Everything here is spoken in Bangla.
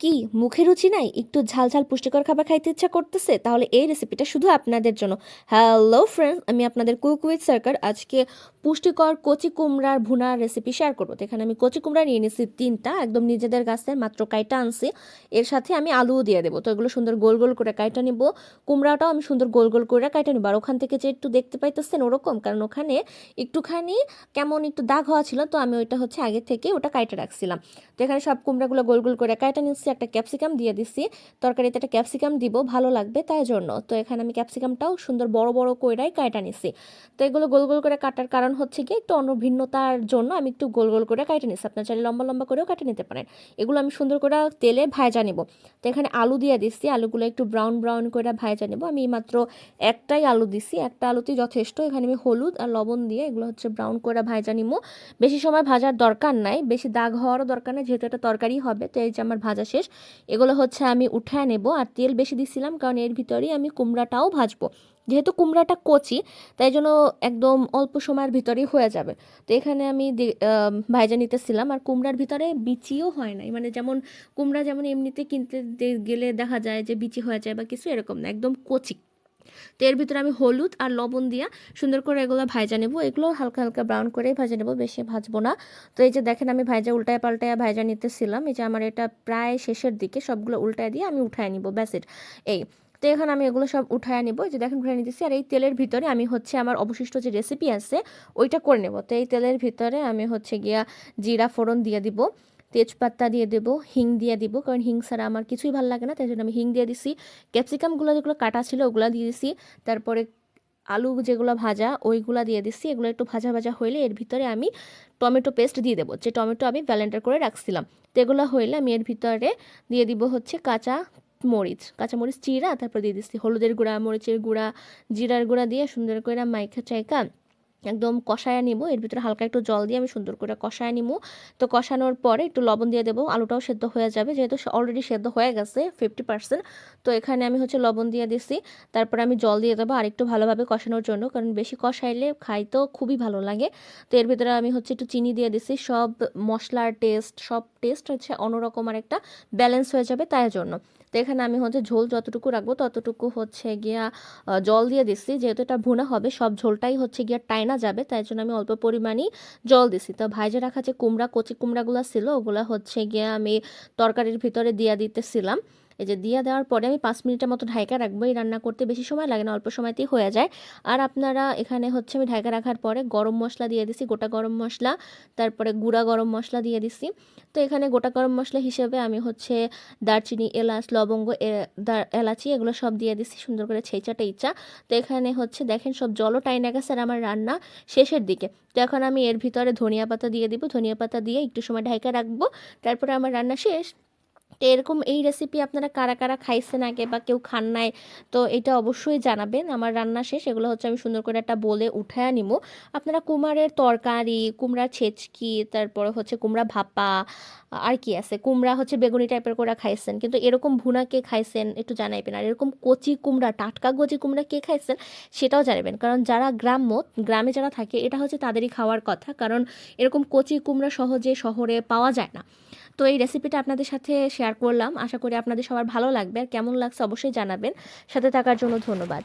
কি মুখে রুচি নাই, একটু ঝাল ঝাল পুষ্টিকর খাবার খাইতে ইচ্ছা করতেছে? তাহলে এই রেসিপিটা শুধু আপনাদের জন্য। হ্যালো ফ্রেন্ডস, আমি আপনাদের কুক উইথ সরকার। আজকে পুষ্টিকর কচি কুমড়ার ভুনার রেসিপি শেয়ার করবো। তো এখানে আমি কচি কুমড়া নিয়ে নিচ্ছি তিনটা, একদম নিজেদের গাছের, মাত্র কাইটা আনছি। এর সাথে আমি আলুও দিয়ে দেবো। তো এগুলো সুন্দর গোল গোল করে কাইটা নিব। কুমড়াটাও আমি সুন্দর গোল গোল করে কাইটা নিব। আর ওখান থেকে যে একটু দেখতে পাইতেছেন ওরকম, কারণ ওখানে একটুখানি কেমন একটু দাগ হওয়া ছিল, তো আমি ওইটা হচ্ছে আগে থেকে ওটা কাইটা রাখছিলাম। তো এখানে সব কুমড়াগুলো গোল গোল করে কাটা নিচ্ছি, একটা ক্যাপসিকাম দিয়ে দিচ্ছি। তরকারিতে একটা ক্যাপসিকাম দিব, ভালো লাগবে তাই জন্য। তো এখানে আমি ক্যাপসিকামটাও সুন্দর বড় বড় কইরাই কাটা নিচ্ছি। তো এগুলো গোল গোল করে কাটার কারণ হচ্ছে কি, একটু অন্য ভিন্নতার জন্য আমি একটু গোল গোল করে কাটা নিচ্ছি। আপনার চাইলে লম্বা লম্বা করেও কাটে নিতে পারেন। এগুলো আমি সুন্দর করে তেলে ভাজা নিব। তো এখানে আলু দিয়ে দিচ্ছি, আলুগুলো একটু ব্রাউন ব্রাউন করে ভাজা নেব। আমি মাত্র একটাই আলু দিছি, একটা আলুতেই যথেষ্ট। এখানে আমি হলুদ আর লবণ দিয়ে এগুলো হচ্ছে ব্রাউন করে ভাজা নিব। বেশি সময় ভাজার দরকার নাই, বেশি দাগ হওয়ারও দরকার নাই, যেহেতু এটা তরকারি হবে। তো এই যে আমার ভাজা শেষ। এগুলো হচ্ছে আমি উঠায় নেব। আর তেল বেশি দিছিলাম কারণ এর ভিতরেই আমি কুমড়াটাও ভাজবো। যেহেতু কুমড়াটা কচি, তাই জন্য একদম অল্প সময়ের ভিতরেই হয়ে যাবে। তো এখানে আমি ভাজা নিতেছিলাম। আর কুমড়ার ভিতরে বিচিও হয় নাই, মানে যেমন কুমড়া যেমন এমনিতে কিনতে গেলে দেখা যায় যে বিচি হয়ে যায় বা কিছু, এরকম না, একদম কচি। তো এর ভিতরে আমি হলুদ আর লবণ দিয়া সুন্দর করে এগুলো ভাজা নেব। এগুলো হালকা হালকা ব্রাউন করেই ভাজা নেব, বেশি ভাজবো না। তো এই যে দেখেন আমি ভাজা উল্টায় পাল্টায় ভাজা নিতেছিলাম। এই যে আমার এটা প্রায় শেষের দিকে, সবগুলো উল্টায় দিয়ে আমি উঠায় নিব, ব্যাস ইট। এই তো এখন আমি এগুলো সব উঠায় নিব, যে দেখেন উঠায় নিতেছি। আর এই তেলের ভিতরে আমি হচ্ছে আমার অবশিষ্ট যে রেসিপি আছে ওইটা করে নেব। তো এই তেলের ভিতরে আমি হচ্ছে গিয়া জিরা ফোড়ন দিয়ে দিব, তেজপাতা দিয়ে দেবো, হিং দিয়ে দিব, কারণ হিং ছাড়া আমার কিছুই ভালো লাগে না, তাই জন্য আমি হিং দিয়ে দিছি। ক্যাপসিকামগুলো যেগুলো কাটা ছিল ওগুলো দিয়ে দিছি। তারপরে আলু যেগুলো ভাজা ওইগুলো দিয়ে দিচ্ছি। এগুলো একটু ভাজা ভাজা হইলে এর ভিতরে আমি টমেটো পেস্ট দিয়ে দেবো, যে টমেটো আমি ব্লেন্ডার করে রাখছিলাম। তো এগুলো হইলে আমি এর ভিতরে দিয়ে দিব হচ্ছে কাঁচা মরিচ চিরা, তারপর দিয়ে দিচ্ছি হলুদের গুঁড়া, মরিচের গুঁড়া, জিরার গুঁড়া দিয়ে সুন্দর করে মাইখা চাইকা একদম কষায় নিব। এর ভিতরে হালকা একটু জল দিয়ে আমি সুন্দর করে কষায় নিব। তো কষানোর পরে একটু লবণ দিয়ে দেবো, আলুটাও সেদ্ধ হয়ে যাবে, যেহেতু অলরেডি সেদ্ধ হয়ে গেছে 50%। তো এখানে আমি হচ্ছে লবণ দিয়ে দিছি। তারপরে আমি জল দিয়ে দেবো আর একটু ভালোভাবে কষানোর জন্য, কারণ বেশি কষাইলে খাইতেও খুবই ভালো লাগে। তো এর ভিতরে আমি হচ্ছে একটু চিনি দিয়ে দিছি। সব মশলার টেস্ট, সব টেস্ট হচ্ছে অন্যরকম আর একটা ব্যালেন্স হয়ে যাবে তাই জন্য। তো এখানে আমি হচ্ছে ঝোল যতটুকু রাখবো ততটুকু হচ্ছে গিয়া জল দিয়ে দিচ্ছি। যেহেতু এটা ভুনা হবে, সব ঝোলটাই হচ্ছে গিয়া টাইনা যাবে, তাই জন্য আমি অল্প পরিমাণেই জল দিছি। তো ভাইজে রাখা যে কচি কুমড়াগুলো ছিল ওগুলো হচ্ছে গিয়া আমি তরকারির ভিতরে দিয়া দিতেছিলাম। এই যে দিয়ে দেওয়ার পরে আমি 5 মিনিটের মতো ঢাকা রাখবো। এই রান্না করতে বেশি সময় লাগে না, অল্প সময়তেই হয়ে যায়। আর আপনারা এখানে হচ্ছে আমি ঢাকা রাখার পরে গরম মশলা দিয়ে দিছি, গোটা গরম মশলা, তারপরে গুঁড়া গরম মশলা দিয়ে দিছি। তো এখানে গোটা গরম মশলা হিসেবে আমি হচ্ছে দারচিনি, এলাচ, লবঙ্গ, এলাচি এগুলো সব দিয়ে দিছি সুন্দর করে ছেঁচা টেচা। তো এখানে হচ্ছে দেখেন সব জলও টাইনা গেছে আর আমার রান্না শেষের দিকে। তো এখন আমি এর ভিতরে ধনিয়া পাতা দিয়ে দিব, ধনিয়া পাতা দিয়ে একটু সময় ঢাকা রাখবো। তারপরে আমার রান্না শেষ। তো এরকম এই রেসিপি আপনারা কারা কারা খাইছেন আগে বা কেউ খান নাই, তো এটা অবশ্যই জানাবেন। আমার রান্না শেষ, এগুলো হচ্ছে আমি সুন্দর করে একটা বলে উঠায় নিব। আপনারা কুমড়ার তরকারি, কুমড়া ছেচকি, তারপরে হচ্ছে কুমড়া ভাপা, আর কি আছে, কুমড়া হচ্ছে বেগুনি টাইপের করে খাইছেন, কিন্তু এরকম ভুনা কে খাইছেন একটু জানাইবেন। আর এরকম কচি কুমড়া, টাটকা কচি কুমড়া কে খাইছেন সেটাও জানাবেন, কারণ যারা গ্রামে যারা থাকে এটা হচ্ছে তাদেরই খাওয়ার কথা, কারণ এরকম কচি কুমড়া সহজে শহরে পাওয়া যায় না। তো এই রেসিপিটা আপনাদের সাথে শেয়ার করলাম, আশা করি আপনাদের সবার ভালো লাগবে। আর কেমন লাগছে অবশ্যই জানাবেন। সাথে থাকার জন্য ধন্যবাদ।